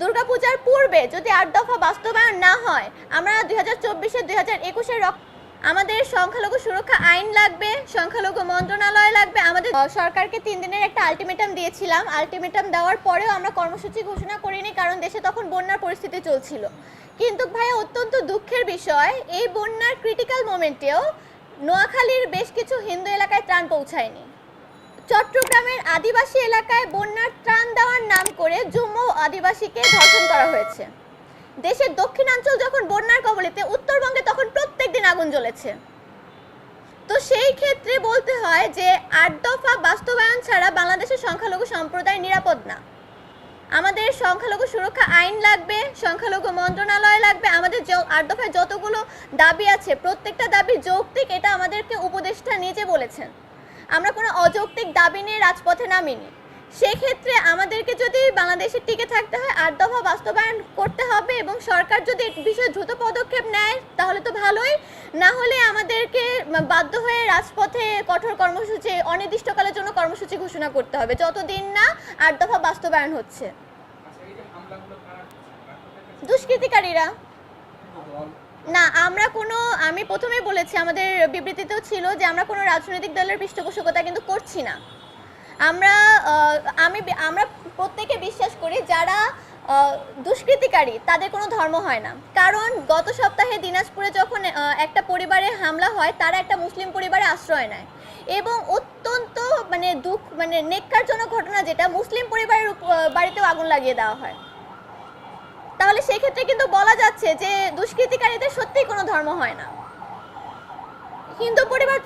দুর্গাপূজার পূর্বে যদি ৮ দফা বাস্তবায়ন না হয়, আমরা 2024 2021 আমাদের সংখ্যালঘু সুরক্ষা আইন লাগবে, সংখ্যালঘু মন্ত্রণালয় লাগবে। আমাদের সরকারকে 3 দিনের একটা আলটিমেটাম দিয়েছিলাম। আলটিমেটাম দেওয়ার পরেও আমরা কর্মসূচি ঘোষণা করিনি, কারণ দেশে তখন বন্যার পরিস্থিতি চলছিল। কিন্তু ভাইয়া, অত্যন্ত দুঃখের বিষয়, এই বন্যার ক্রিটিক্যাল মোমেন্টেও নোয়াখালীর বেশ কিছু হিন্দু এলাকায় ত্রাণ পৌঁছায়নি। চট্টগ্রামের আদিবাসী এলাকায় বন্যার ত্রাণ দেওয়ার নাম করে জুম্মু আদিবাসীকে ধর্ষণ করা হয়েছে। দেশের দক্ষিণাঞ্চল যখন বন্যার কবলিতে, উত্তরবঙ্গে তখন প্রত্যেক দিন আগুন জ্বলেছে। তো সেই ক্ষেত্রে বলতে হয় যে ৮ দফা বাস্তবায়ন ছাড়া বাংলাদেশের সংখ্যালঘু সম্প্রদায় নিরাপদ না। আমাদের সংখ্যালঘু সুরক্ষা আইন লাগবে, সংখ্যালঘু মন্ত্রণালয় লাগবে। আমাদের ৮ দফায় যতগুলো দাবি আছে, প্রত্যেকটা দাবি যৌক্তিক, এটা আমাদেরকে উপদেষ্টা নিজে বলেছেন। আমরা কোনো অযৌক্তিক দাবি নিয়ে রাজপথে নামিনি। সেক্ষেত্রে আমাদেরকে যদি বাংলাদেশে টিকে থাকতে হয়, ৮ দফা বাস্তবায়ন করতে হবে, এবং সরকার যদি এই বিষয়ে দ্রুত পদক্ষেপ নেয় তাহলে তো ভালোই, না হলে আমাদেরকে বাধ্য হয়ে রাজপথে কঠোর কর্মসূচি, অনির্দিষ্টকালের জন্য কর্মসূচি ঘোষণা করতে হবে, যতদিন না ৮ দফা বাস্তবায়ন হচ্ছে। দুষ্কৃতিকারীরা না, আমি প্রথমেই বলেছি, আমাদের বিবৃতিতেও ছিল যে আমরা কোনো রাজনৈতিক দলের পৃষ্ঠপোষকতা কিন্তু করছি না। আমরা প্রত্যেকে বিশ্বাস করি যারা দুষ্কৃতিকারী তাদের কোনো ধর্ম হয় না। কারণ গত সপ্তাহে দিনাজপুরে যখন একটা পরিবারে হামলা হয়, তারা একটা মুসলিম পরিবারে আশ্রয় নেয়, এবং অত্যন্ত নেক্কারজনক ঘটনা, যেটা মুসলিম পরিবারের বাড়িতেও আগুন লাগিয়ে দেওয়া হয়। তাহলে সেই ক্ষেত্রে কিন্তু বলা যাচ্ছে যে দুষ্কৃতিকারীদের সত্যিই কোনো ধর্ম হয় না। হিন্দু পরিবার,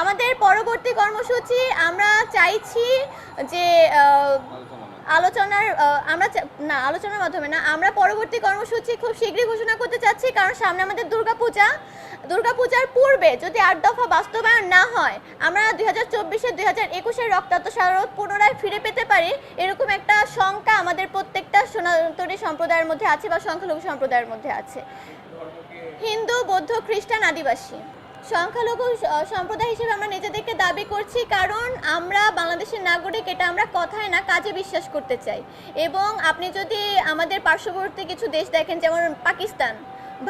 আমাদের পরবর্তী কর্মসূচি আমরা চাইছি যে আলোচনার মাধ্যমে না, আমরা পরবর্তী কর্মসূচি খুব শীঘ্রই ঘোষণা করতে চাচ্ছি। কারণ সামনে আমাদের দুর্গাপূজার পূর্বে যদি ৮ দফা বাস্তবায়ন না হয়, আমরা 2024 2021 রক্তাক্ত স্মারক পুনরায় ফিরে পেতে পারি, এরকম একটা শঙ্কা আমাদের প্রত্যেকটা সনাতনী সম্প্রদায়ের মধ্যে আছে বা সংখ্যালঘু সম্প্রদায়ের মধ্যে আছে। হিন্দু, বৌদ্ধ, খ্রিস্টান, আদিবাসী সংখ্যালঘু সম্প্রদায় হিসেবে আমরা নিজেদেরকে দাবি করছি, কারণ আমরা বাংলাদেশের নাগরিক, এটা আমরা কথায় না কাজে বিশ্বাস করতে চাই। এবং আপনি যদি আমাদের পার্শ্ববর্তী কিছু দেশ দেখেন, যেমন পাকিস্তান,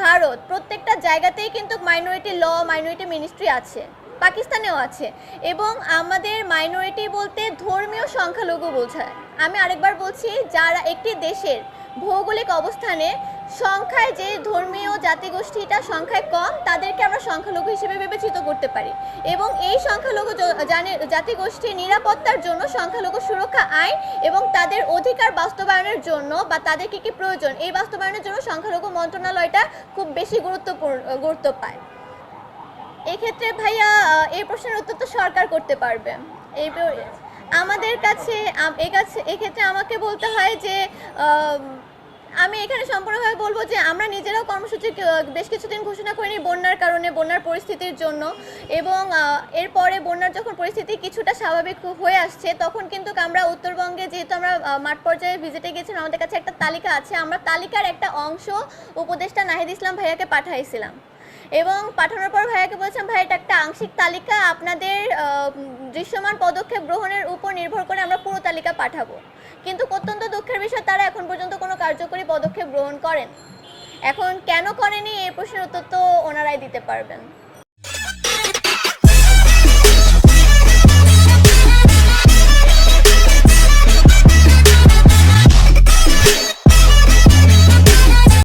ভারত, প্রত্যেকটা জায়গাতেই কিন্তু মাইনরিটি ল, মাইনরিটি মিনিস্ট্রি আছে, পাকিস্তানেও আছে। এবং আমাদের মাইনরিটি বলতে ধর্মীয় সংখ্যালঘু বোঝায়। আমি আরেকবার বলছি, যারা একটি দেশের ভৌগোলিক অবস্থানে সংখ্যায় যে ধর্মীয় জাতিগোষ্ঠীটা সংখ্যায় কম, তাদেরকে আমরা সংখ্যালঘু হিসেবে বিবেচিত করতে পারি। এবং এই সংখ্যালঘু জাতিগোষ্ঠীর নিরাপত্তার জন্য সংখ্যালঘু সুরক্ষা আইন এবং তাদের অধিকার বাস্তবায়নের জন্য বা তাদের কী কী প্রয়োজন, এই বাস্তবায়নের জন্য সংখ্যালঘু মন্ত্রণালয়টা খুব বেশি গুরুত্ব পায়। এক্ষেত্রে ভাইয়া, এই প্রশ্নের উত্তর তো সরকার করতে পারবে। আমাদের কাছে এক্ষেত্রে আমাকে বলতে হয় যে আমি এখানে সম্পূর্ণভাবে বলবো যে আমরা নিজেরাও কর্মসূচি বেশ কিছুদিন ঘোষণা করিনি বন্যার কারণে, বন্যার পরিস্থিতির জন্য। এবং এরপরে বন্যার যখন পরিস্থিতি কিছুটা স্বাভাবিক হয়ে আসছে, তখন কিন্তু আমরা উত্তরবঙ্গে, যেহেতু আমরা মাঠ পর্যায়ে ভিজিটে গেছিলাম, আমাদের কাছে একটা তালিকা আছে, আমরা তালিকার একটা অংশ উপদেষ্টা নাহিদ ইসলাম ভাইয়াকে পাঠাইছিলাম। এবং পাঠানোর পর ভাইয়াকে বলেছেন, ভাই এটা একটা আংশিক তালিকা, আপনাদের দৃশ্যমান পদক্ষেপ গ্রহণের উপর নির্ভর করে আমরা পুরো তালিকা পাঠাবো। কিন্তু অত্যন্ত দুঃখের বিষয়, তারা এখন পর্যন্ত কোনো কার্যকরী পদক্ষেপ গ্রহণ করেন। এখন কেন করেনি, এই প্রশ্নের উত্তর তো ওনারাই দিতে পারবেন।